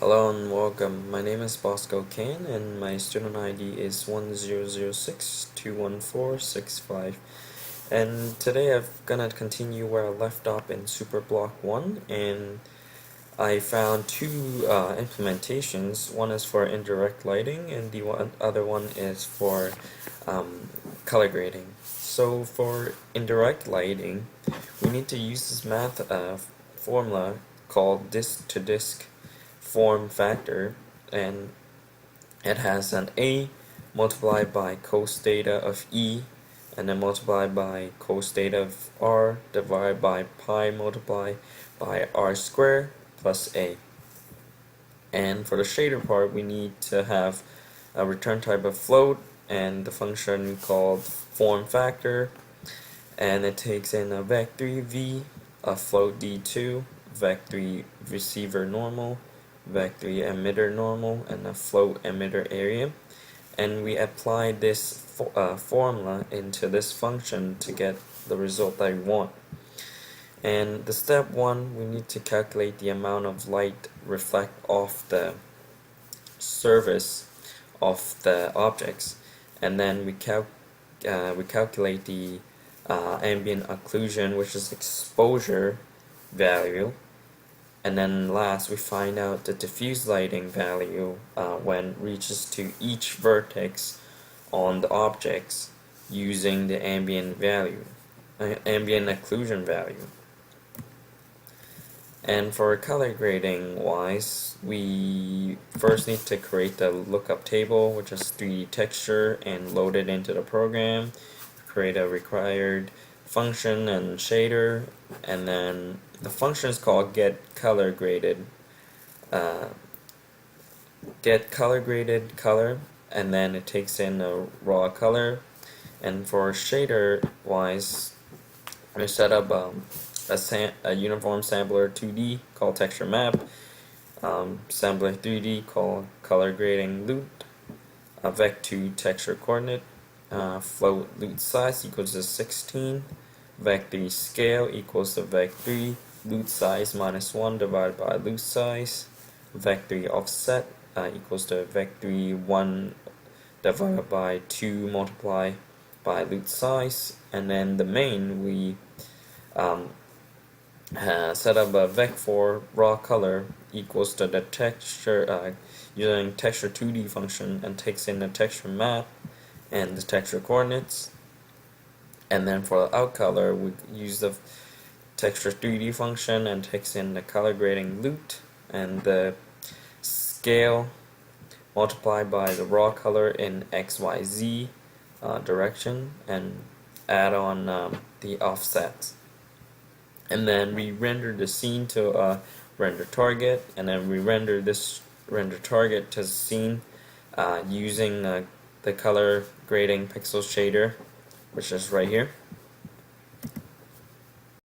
Hello and welcome. My name is Bosco Kane and my student ID is 1006214655. And today I'm gonna continue where I left off in Superblog 1, and I found two implementations. One is for indirect lighting and the other one is for color grading. So for indirect lighting, we need to use this math formula called disk to disk form factor, and it has an A multiplied by cos theta of E, and then multiplied by cos theta of R divided by pi multiplied by R squared plus A. And for the shader part, we need to have a return type of float and the function called form factor, and it takes in a vec3 v, a float d2, vec3 receiver normal, vec3 emitter normal, and a float emitter area, and we apply this formula into this function to get the result that we want. And the step one, we need to calculate the amount of light reflect off the surface of the objects, and then we calculate the ambient occlusion, which is exposure value, and then last we find out the diffuse lighting value when it reaches to each vertex on the objects using the ambient occlusion value. And for color grading wise, we first need to create the lookup table, which is 3D texture, and load it into the program, create a required function and shader, and then the function is called get color graded color, and then it takes in a raw color. And for shader wise, we set up a uniform sampler 2D called texture map, sampler 3D called color grading loot, a vec2 texture coordinate, float loot size equals to 16, vec3 scale equals to vec3 loot size minus 1 divided by loot size, vec3 offset equals to vec3 1 divided by 2 multiplied by loot size. And then the main, we set up a vec4 raw color equals to the texture using texture 2D function, and takes in the texture map and the texture coordinates. And then for the out color, we use the texture 3D function and takes in the color grading loot and the scale multiplied by the raw color in XYZ direction, and add on the offsets. And then we render the scene to a render target, and then we render this render target to scene using the color grading pixel shader, which is right here.